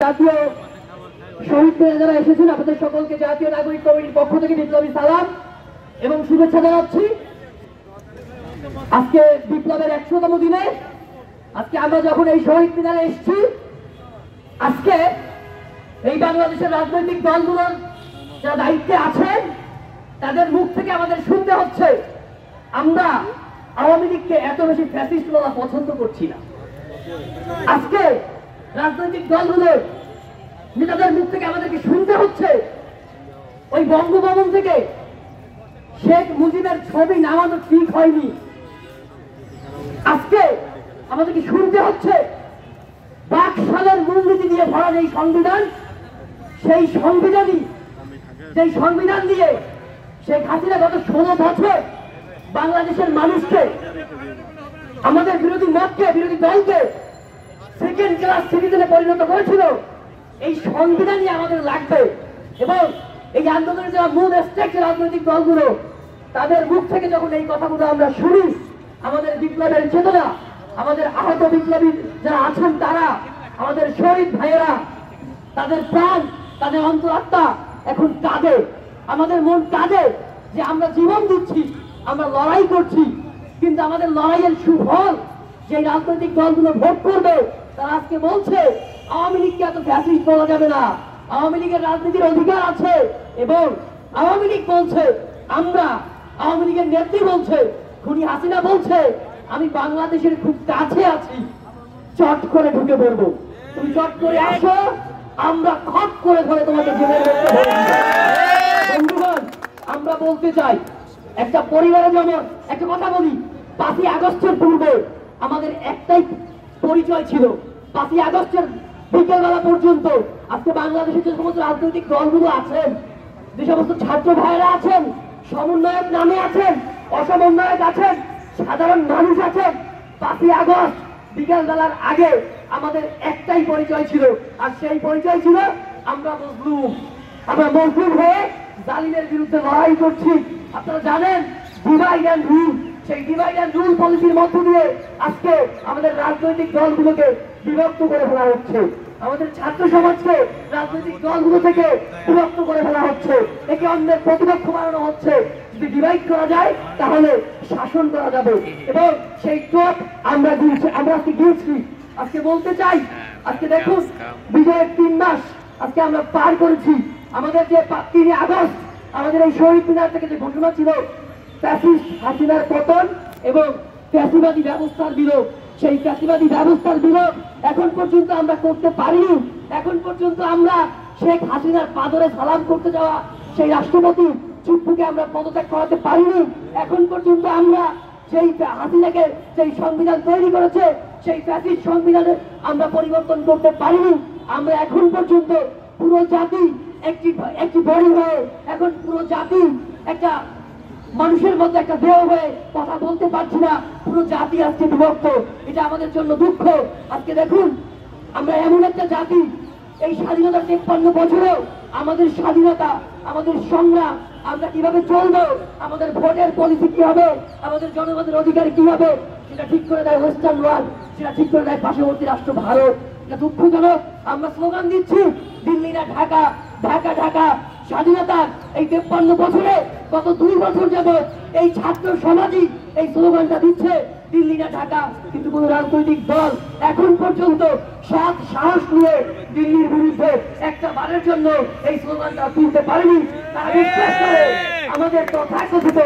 জাতীয় শহীদরা যারা এসেছেন আপনাদের সকলকে জাতীয় নাগরিক কমিটির পক্ষ থেকে বিপ্লবী সালাম এবং শুভেচ্ছা জানাচ্ছি। আজকে বিপ্লবের 100তম দিনে আজকে আমরা যখন এই শহীদ মিনারে এসেছি, আজকে এই বাংলাদেশের রাজনৈতিক দলগুলোর যারা দায়িত্বে আছেন তাদের মুখ থেকে আমাদের শুনতে হচ্ছে আমরা আওয়ামী লীগকে এত বেশি ফ্যাসিস্ট বলা পছন্দ করছি না। আজকে রাজনৈতিক দলগুলোর নেতাদের মুখ থেকে আমাদেরকে শুনতে হচ্ছে ওই বঙ্গভবন থেকে শেখ মুজিবের ছবি নামানো ঠিক হয়নি। আজকে আমাদেরকে শুনতে হচ্ছে বাকশালের মূলনীতি দিয়ে ভরা এই সংবিধান, সেই সংবিধান দিয়ে শেখ হাসিনা গত 16 বছর বাংলাদেশের মানুষকে, আমাদের বিরোধী মতকে, বিরোধী দলকে সেকেন্ড ক্লাস সিটিজেনে পরিণত করেছিল। এই সংবিধানই আমাদের লাগবে এবং এই আন্দোলনের যারা মূল স্টেক রাজনৈতিক দলগুলো তাদের মুখ থেকে যখন এই কথাগুলো আমরা শুনি, আমাদের বিপ্লবের চেতনা, আমাদের আহত বিপ্লবী যারা আছেন তারা, আমাদের শহীদ ভাইয়েরা, তাদের প্রাণ, তাদের অন্তরাত্মা এখন কাঁদে, আমাদের মন কাঁদে যে আমরা জীবন দিচ্ছি, আমরা লড়াই করছি, কিন্তু আমাদের লড়াইয়ের সুফল যে রাজনৈতিক দলগুলো ভোট করবে তারা আজকে বলছে আওয়ামী লীগকে এত ফ্যাসিস্ট বলা যাবে না, আওয়ামী লীগের রাজনীতির অধিকার আছে। এবং আওয়ামী লীগ বলছে, আমরা আওয়ামী লীগের নেত্রী বলছে, খুনি হাসিনা বলছে আমি বাংলাদেশের খুব কাছে আছি, চট করে ঢুকে পড়বো, তুমি চট করে আসো, আমরা খট করে ধরে তোমাকে জেলের মধ্যে ভরে দিব। বন্ধুগণ, আমরা বলতে চাই একটা পরিবারে যেমন একটা কথা বলি, 5ই আগস্টের পূর্বে আমাদের একটাই পরিচয় ছিল, 5ই আগস্টের বিকেলবেলা পর্যন্ত আজকে বাংলাদেশের যে সমস্ত রাজনৈতিক দলগুলো আছেন, যে সমস্ত ছাত্র ভাইয়েরা আছেন, সমন্বয়ক নামে আছেন, অসমন্বয়ক আছেন, সাধারণ মানুষ আছেন, 5ই আগস্ট বিকেলবেলার আগে আমাদের একটাই পরিচয় ছিল, আর সেই পরিচয় ছিল আমরা মজলুম। আমরা মজলুম হয়ে জালিমের বিরুদ্ধে লড়াই করছি। আপনারা জানেন ডিভাইড অ্যান্ড রুল, সেই ডিভাইড অ্যান্ড রুল পলিসির মধ্য দিয়ে আজকে আমাদের রাজনৈতিক দলগুলোকে বিভক্ত করে ফেলা হচ্ছে, আমাদের ছাত্র সমাজকে রাজনৈতিক দলগুলো থেকে বিভক্ত করে ফেলা হচ্ছে, একে অন্যের প্রতিপক্ষ বানানো হচ্ছে। যদি ডিভাইড করা যায় তাহলে শাসন করা যাবে এবং সেই চোট আমরা আজকে গিয়েছি। আজকে বলতে চাই, আজকে দেখুন বিজয়ের 3 মাস আজকে আমরা পার করেছি। আমাদের যে 3 আগস্ট আমাদের এই শহীদ মিনার থেকে যে ঘোষণা ছিল ফ্যাসিস্ট হাসিনার পতন এবং ফ্যাসিবাদী ব্যবস্থার বিলোপ, সেই ফ্যাসিবাদী ব্যবস্থার বিলোপ এখন পর্যন্ত আমরা করতে পারিনি। এখন পর্যন্ত আমরা শেখ হাসিনার পাদরে সালাম করতে যাওয়া সেই রাষ্ট্রপতি চুপ্পুকে আমরা পদত্যাগ করাতে পারিনি। এখন পর্যন্ত আমরা সেই হাসিনাকে সেই সংবিধান তৈরি করেছে সেই ফ্যাসিস্ট সংবিধানে আমরা পরিবর্তন করতে পারিনি। আমরা এখন পর্যন্ত পুরো জাতি একটি বডি হয়ে, এখন পুরো জাতি একটা মানুষের মধ্যে একটা দেহ হয়ে কথা বলতে পারছি না, পুরো জাতি আজকে বিভক্ত। এটা আমাদের জন্য দুঃখ। আজকে দেখুন আমরা এমন একটা জাতি, এই স্বাধীনতার 53 বছরেও আমাদের স্বাধীনতা, আমাদের সংগ্রাম, আমরা কিভাবে চলবো, আমাদের ভোটের পলিসি কি হবে, আমাদের জনগণের অধিকার কি হবে, সেটা ঠিক করে দেয় ওয়েস্টার্ন ওয়ার্ল্ড, সেটা ঠিক করে দেয় পার্শ্ববর্তী রাষ্ট্র ভারত। এটা দুঃখজনক। আমরা স্লোগান দিচ্ছি দিল্লি না ঢাকা, ঢাকা ঢাকা। স্বাধীনতার এই 53 বছরে গত 2 বছর যাবৎ এই ছাত্র সমাজই এই স্লোগানটা দিচ্ছে দিল্লি না ঢাকা, কিন্তু কোন রাজনৈতিক দল এখন পর্যন্ত সাহস নিয়ে দিল্লির বিরুদ্ধে একটা বারের জন্য এই স্লোগানটা তুলতে পারেনি। তারা বিশ্বাস করে, আমাদের তথাকথিত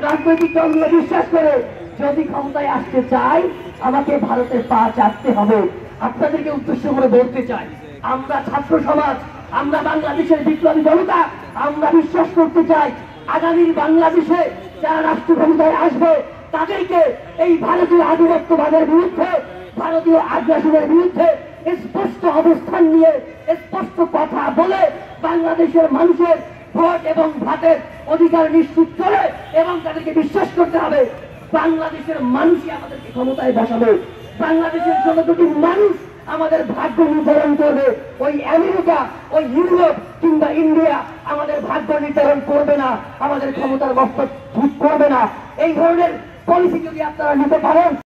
রাজনৈতিক দলগুলো বিশ্বাস করে যদি ক্ষমতায় আসতে চাই আমাকে ভারতের পা চাটতে হবে। আপনাদেরকে উদ্দেশ্য করে বলতে চাই, আমরা ছাত্র সমাজ, আমরা বাংলাদেশের বিপ্লবী জনতা, আমরা বিশ্বাস করতে চাই আগামীর বাংলাদেশে যারা রাষ্ট্র ক্ষমতায় আসবে তাদেরকে এই ভারতীয় আধিপত্যবাদের বিরুদ্ধে, ভারতীয় আগ্রাসনের বিরুদ্ধে স্পষ্ট অবস্থান নিয়ে স্পষ্ট কথা বলে বাংলাদেশের মানুষের ভোট এবং ভাতের অধিকার নিশ্চিত করে এবং তাদেরকে বিশ্বাস করতে হবে বাংলাদেশের মানুষই আমাদেরকে ক্ষমতায় বসাবে। বাংলাদেশের 16 কোটি মানুষ আমাদের ভাগ্য নির্ধারণ করবে। ওই আমেরিকা, ওই ইউরোপ কিংবা ইন্ডিয়া আমাদের ভাগ্য নির্ধারণ করবে না, আমাদের ক্ষমতার মস্তক ঠিক করবে না। এই ধরনের পলিসি যদি আপনারা নিতে পারেন